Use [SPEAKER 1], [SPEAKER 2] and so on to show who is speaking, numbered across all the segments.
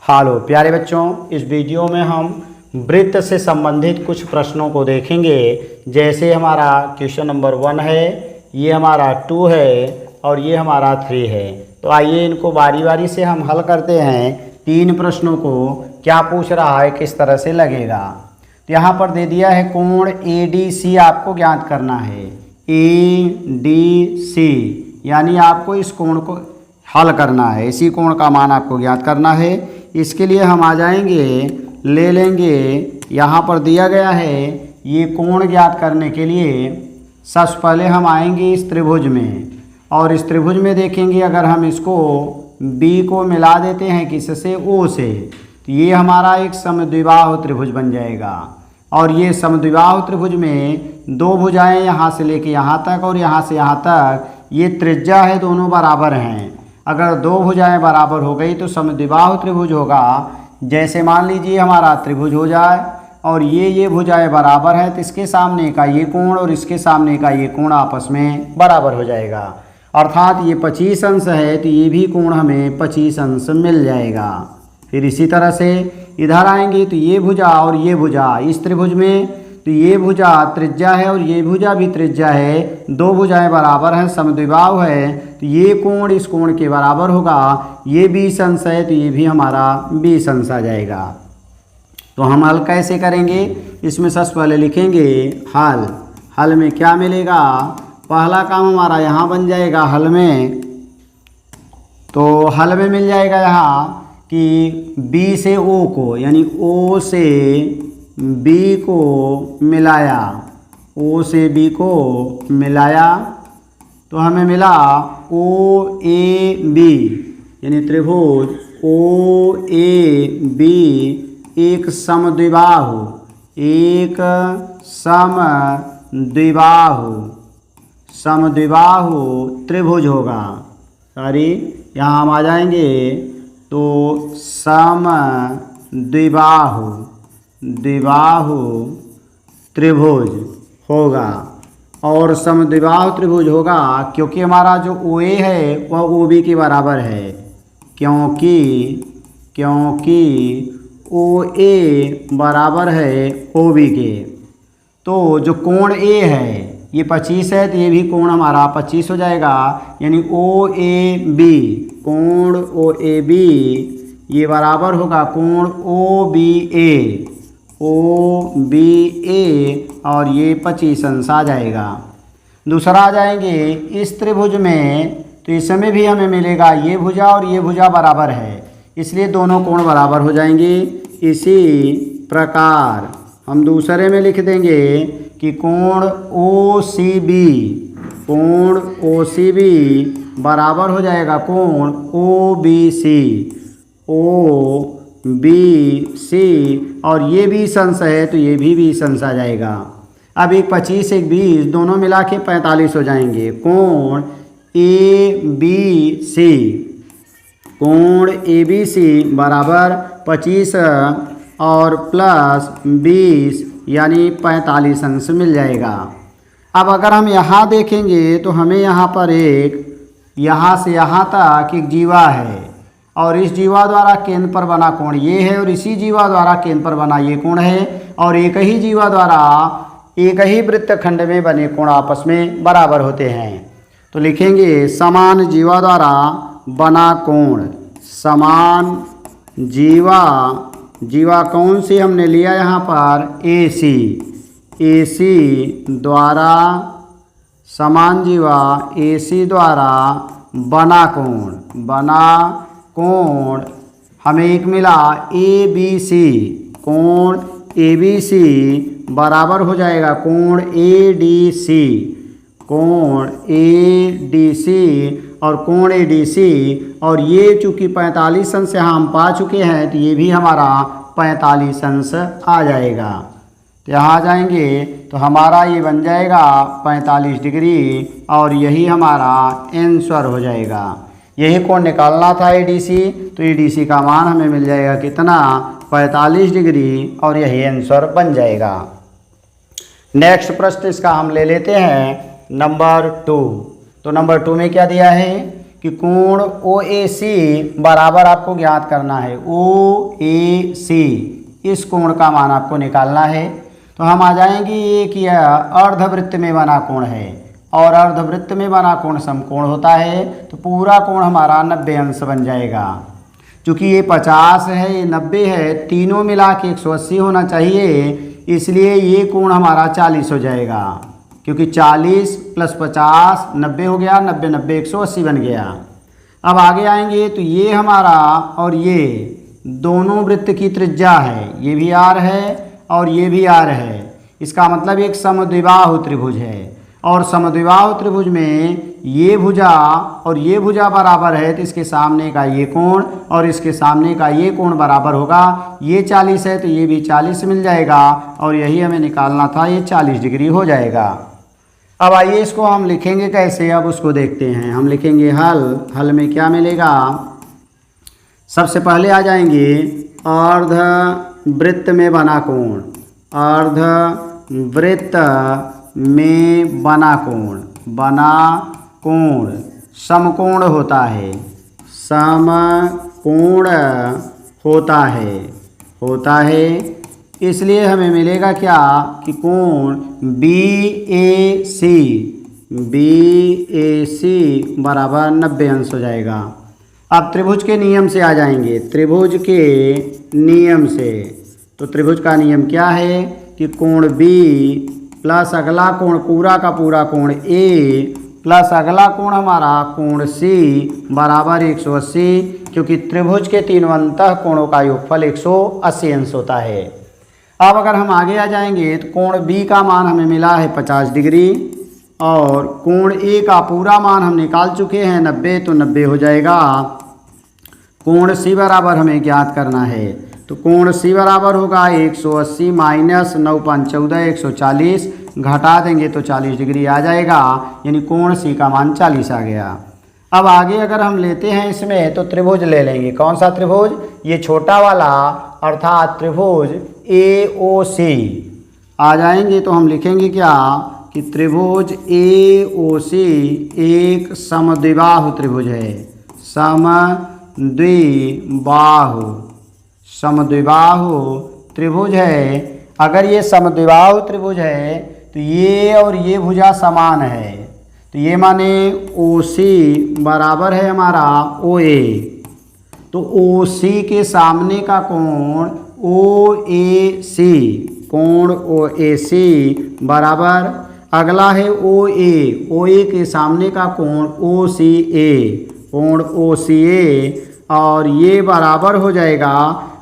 [SPEAKER 1] Hello प्यारे बच्चों, इस वीडियो में हम वृत्त से संबंधित कुछ प्रश्नों को देखेंगे। जैसे हमारा क्वेश्चन नंबर 1 है, ये हमारा 2 है और ये हमारा 3 है। तो आइए इनको बारी बारी से हम हल करते हैं। 3 प्रश्नों को क्या पूछ रहा है, किस तरह से लगेगा। तो यहाँ पर दे दिया है कोण ADC आपको ज्ञात करना है। ADC यानी आपको इस कोण को हल करना है, इसी कोण का मान आपको ज्ञात करना है। इसके लिए हम आ जाएंगे, ले लेंगे, यहाँ पर दिया गया है ये कोण ज्ञात करने के लिए सबसे पहले हम आएंगे इस त्रिभुज में, और इस त्रिभुज में देखेंगे अगर हम इसको B को मिला देते हैं किससे, O से, तो ये हमारा एक समद्विबाहु त्रिभुज बन जाएगा। और ये समद्विबाहु त्रिभुज में 2 भुजाएं यहाँ से लेके यहाँ तक और यहाँ से यहाँ तक, ये त्रिज्या है, दोनों बराबर हैं। अगर 2 भुजाएं बराबर हो गई तो समद्विबाहु त्रिभुज होगा। जैसे मान लीजिए हमारा त्रिभुज हो जाए और ये भुजाएं बराबर है, तो इसके सामने का ये कोण और इसके सामने का ये कोण आपस में बराबर हो जाएगा। अर्थात ये 25 अंश है तो ये भी कोण हमें 25 अंश मिल जाएगा। फिर इसी तरह से इधर आएंगे तो ये भुजा और ये भुजा इस त्रिभुज में, तो ये भुजा त्रिज्या है और ये भुजा भी त्रिज्या है, 2 भुजाएं बराबर हैं, समद्विबाहु है, तो ये कोण इस कोण के बराबर होगा। ये 20 अंश है तो ये भी हमारा 20 अंश आ जाएगा। तो हम हल कैसे करेंगे, इसमें सबसे पहले लिखेंगे हल। हल में क्या मिलेगा, पहला काम हमारा यहाँ बन जाएगा हल में। तो हल में मिल जाएगा यहाँ कि B से O को, यानी O से B को मिलाया, O से B को मिलाया तो हमें मिला OAB, यानी त्रिभुज OAB एक समद्विबाहु त्रिभुज होगा। सॉरी, यहाँ हम आ जाएंगे तो द्विबाहु त्रिभुज होगा। और समद्विबाहु त्रिभुज होगा क्योंकि हमारा जो OA है वह OB के बराबर है, क्योंकि OA बराबर है OB के। तो जो कोण A है ये 25 है तो ये भी कोण हमारा 25 हो जाएगा, यानी OAB, कोण OAB ये बराबर होगा कोण OBA और ये 25 अंश आ जाएगा। दूसरा आ जाएंगे इस त्रिभुज में, तो इसमें भी हमें मिलेगा ये भुजा और ये भुजा बराबर है, इसलिए दोनों कोण बराबर हो जाएंगे। इसी प्रकार हम दूसरे में लिख देंगे कि कोण OCB बराबर हो जाएगा कोण OBC और ये 20 अंश है तो ये भी 20 अंश आ जाएगा। अब एक 25 एक 20 दोनों मिला के 45 हो जाएंगे। कोण ABC बराबर 25 और प्लस 20 यानी 45 अंश मिल जाएगा। अब अगर हम यहाँ देखेंगे तो हमें यहाँ पर यहाँ से यहाँ तक एक जीवा है और इस जीवा द्वारा केंद्र पर बना कोण ये है और इसी जीवा द्वारा केंद्र पर बना ये कोण है, और एक ही जीवा द्वारा एक ही वृत्तखंड में बने कोण आपस में बराबर होते हैं। तो लिखेंगे समान जीवा द्वारा बना कोण, समान जीवा कौन सी हमने लिया यहाँ पर AC द्वारा, समान जीवा AC द्वारा बना कोण हमें एक मिला ABC, कोण ABC बराबर हो जाएगा कोण ADC और कोण ADC, और ये चूँकि 45 अंश यहाँ हम पा चुके हैं तो ये भी हमारा 45 अंश आ जाएगा। तो यहाँ आ जाएंगे तो हमारा ये बन जाएगा 45 डिग्री और यही हमारा आंसर हो जाएगा। यही कोण निकालना था ADC, तो ADC का मान हमें मिल जाएगा कितना, 45 डिग्री, और यही आंसर बन जाएगा। नेक्स्ट प्रश्न इसका हम ले लेते हैं नंबर 2। तो नंबर 2 में क्या दिया है कि कोण OAC बराबर आपको ज्ञात करना है। OAC इस कोण का मान आपको निकालना है। तो हम आ जाएंगे, ये किया अर्धवृत्त में बना कोण है और अर्धवृत्त में बना कोण समकोण होता है, तो पूरा कोण हमारा 90 अंश बन जाएगा। चूँकि ये 50 है, ये 90 है, तीनों मिला के 180 होना चाहिए, इसलिए ये कोण हमारा 40 हो जाएगा। क्योंकि 40 + 50 90 हो गया, 90 90 180 बन गया। अब आगे आएंगे तो ये हमारा और ये दोनों वृत्त की त्रिज्या है, ये भी R है और ये भी R है। इसका मतलब एक समद्विबाहु त्रिभुज है और समद्विबाहु त्रिभुज में ये भुजा और ये भुजा बराबर है, तो इसके सामने का ये कोण और इसके सामने का ये कोण बराबर होगा। ये 40 है तो ये भी 40 मिल जाएगा और यही हमें निकालना था, ये 40 डिग्री हो जाएगा। अब आइए इसको हम लिखेंगे कैसे, अब उसको देखते हैं। हम लिखेंगे हल में क्या मिलेगा। सबसे पहले आ जाएंगे अर्धवृत्त में बना कोण, अर्धवृत्त में बना कोण समकोण होता है, समकोण होता है। इसलिए हमें मिलेगा क्या कि कोण BAC बराबर 90 अंश हो जाएगा। अब त्रिभुज के नियम से आ जाएंगे, त्रिभुज के नियम से। तो त्रिभुज का नियम क्या है कि कोण B प्लस अगला कोण पूरा का पूरा कोण A प्लस अगला कोण हमारा कोण C बराबर 180, क्योंकि त्रिभुज के तीनों अंतः कोणों का योगफल 180 अंश होता है। अब अगर हम आगे आ जाएंगे तो कोण B का मान हमें मिला है 50 डिग्री और कोण A का पूरा मान हम निकाल चुके हैं 90, तो 90 हो जाएगा। कोण C बराबर हमें ज्ञात करना है, तो कोण C बराबर होगा 180 माइनस 9 5 14 140, घटा देंगे तो 40 डिग्री आ जाएगा, यानी कोण C का मान 40 आ गया। अब आगे अगर हम लेते हैं इसमें तो त्रिभुज ले लेंगे। कौन सा त्रिभुज? ये छोटा वाला, अर्थात त्रिभुज AOC। आ जाएंगे तो हम लिखेंगे क्या कि त्रिभुज AOC एक समद्विबाहु त्रिभुज है, समद्विबाहु त्रिभुज है। अगर ये समद्विबाहु त्रिभुज है तो ये और ये भुजा समान है, तो ये माने OC बराबर है हमारा OA, तो OC के सामने का कोण OAC, कोण OAC बराबर अगला है OA के सामने का कोण OCA, कोण OCA, और ये बराबर हो जाएगा।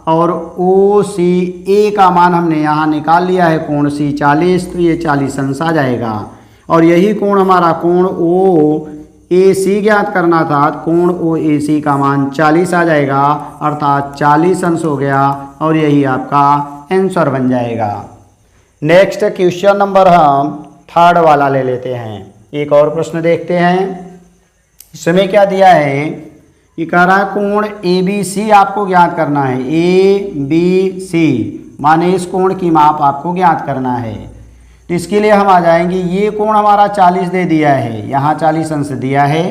[SPEAKER 1] और OCA का मान हमने यहाँ निकाल लिया है कोण C 40, तो ये 40 अंश आ जाएगा। और यही कोण हमारा कोण OAC ज्ञात करना था, कोण OAC का मान 40 आ जाएगा, अर्थात 40 अंश हो गया और यही आपका आंसर बन जाएगा। नेक्स्ट क्वेश्चन नंबर हम 3rd वाला ले लेते हैं। एक और प्रश्न देखते हैं। इसमें क्या दिया है कि कह रहा है कोण ABC आपको ज्ञात करना है, ABC माने इस कोण की माप आपको ज्ञात करना है। तो इसके लिए हम आ जाएंगे, ये कोण हमारा 40 दे दिया है, यहाँ 40 अंश दिया है।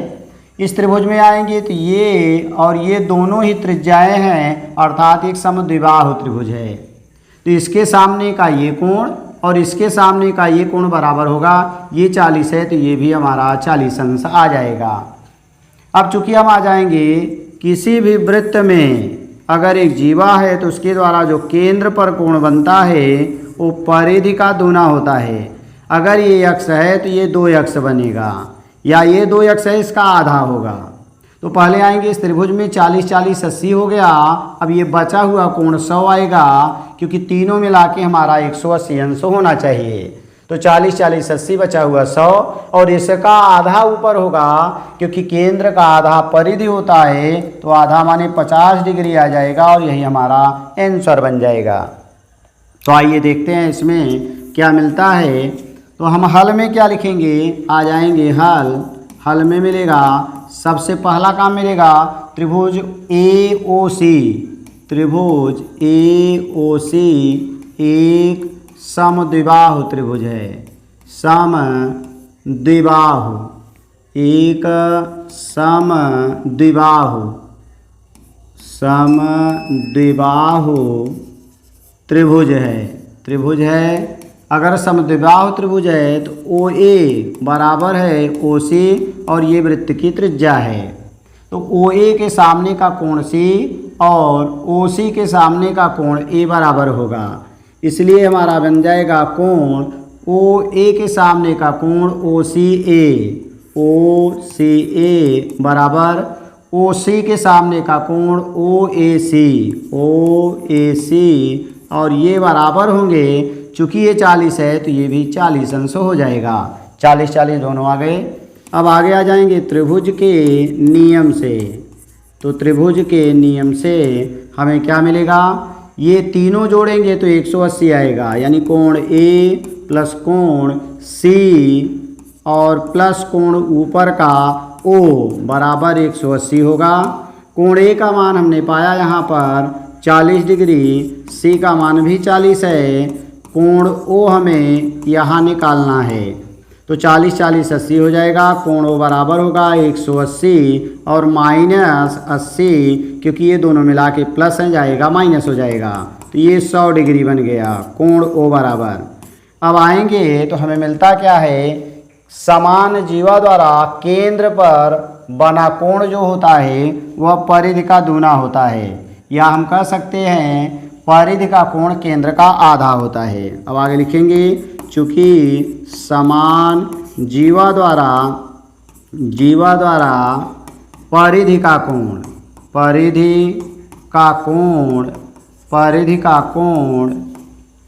[SPEAKER 1] इस त्रिभुज में आएंगे तो ये और ये दोनों ही त्रिज्याएं हैं, अर्थात एक समद्विबाहु त्रिभुज है। तो इसके सामने का ये कोण और इसके सामने का ये कोण बराबर होगा, ये 40 है तो ये भी हमारा 40 अंश आ जाएगा। अब चूंकि हम आ जाएंगे किसी भी वृत्त में अगर एक जीवा है तो उसके द्वारा जो केंद्र पर कोण बनता है वो परिधि का दूना होता है। अगर ये अक्ष है तो ये 2 अक्ष बनेगा, या ये 2 अक्ष है इसका आधा होगा। तो पहले आएंगे इस त्रिभुज में 40 40 80 हो गया। अब ये बचा हुआ कोण 100 आएगा, क्योंकि तीनों मिला के हमारा 180 अंश होना चाहिए। तो 40 40 80 बचा हुआ 100, और इसका आधा ऊपर होगा, क्योंकि केंद्र का आधा परिधि होता है, तो आधा माने 50 डिग्री आ जाएगा और यही हमारा आंसर बन जाएगा। तो आइए देखते हैं इसमें क्या मिलता है। तो हम हल में क्या लिखेंगे, आ जाएंगे हल में मिलेगा, सबसे पहला काम मिलेगा त्रिभुज AOC, त्रिभुज AOC एक समद्विबाहु त्रिभुज है, समद्विबाहु एक समद्विबाहु त्रिभुज है। अगर समद्विबाहु त्रिभुज है तो ओ ए बराबर है ओ सी और ये वृत्त की त्रिज्या है। तो ओ ए के सामने का कोण सी और ओ सी के सामने का कोण ए बराबर होगा, इसलिए हमारा बन जाएगा कोण ओ ए के सामने का कोण ओ सी ए बराबर ओ सी के सामने का कोण ओ ए सी और ये बराबर होंगे। चूँकि ये 40 है तो ये भी 40 अंश हो जाएगा। 40-40 दोनों आ गए। अब आगे आ जाएंगे त्रिभुज के नियम से। तो त्रिभुज के नियम से हमें क्या मिलेगा, ये तीनों जोड़ेंगे तो 180 आएगा, यानी कोण ए प्लस कोण सी और प्लस कोण ऊपर का ओ बराबर 180 होगा। कोण ए का मान हमने पाया यहाँ पर 40 डिग्री, सी का मान भी 40 है, कोण ओ हमें यहाँ निकालना है। तो 40-40 80 हो जाएगा। कोण ओ बराबर होगा 180 और -80, क्योंकि ये दोनों मिला के प्लस है जाएगा माइनस हो जाएगा, तो ये 100 डिग्री बन गया कोण ओ बराबर। अब आएंगे तो हमें मिलता क्या है, समान जीवा द्वारा केंद्र पर बना कोण जो होता है वह परिधि का दूना होता है, या हम कह सकते हैं परिधि का कोण केंद्र का आधा होता है। अब आगे लिखेंगे, चूँकि समान जीवा द्वारा परिधि का कोण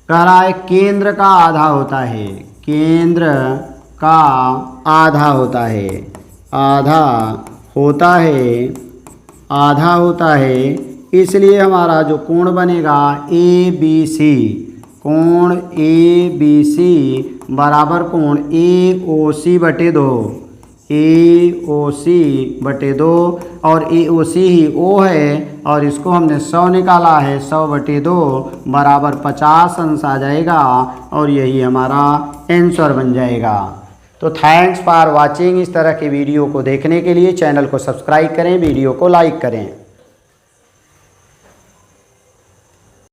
[SPEAKER 1] कह रहा है केंद्र का आधा होता है, केंद्र का आधा होता है, इसलिए हमारा जो कोण बनेगा ए बी सी, कोण ए बी सी बराबर कोण ए ओ सी बटे 2 और ए ओ सी ही ओ है और इसको हमने 100 निकाला है, 100 बटे 2 बराबर 50 अंश आ जाएगा और यही हमारा आंसर बन जाएगा। तो थैंक्स फॉर वाचिंग। इस तरह के वीडियो को देखने के लिए चैनल को सब्सक्राइब करें, वीडियो को लाइक करें।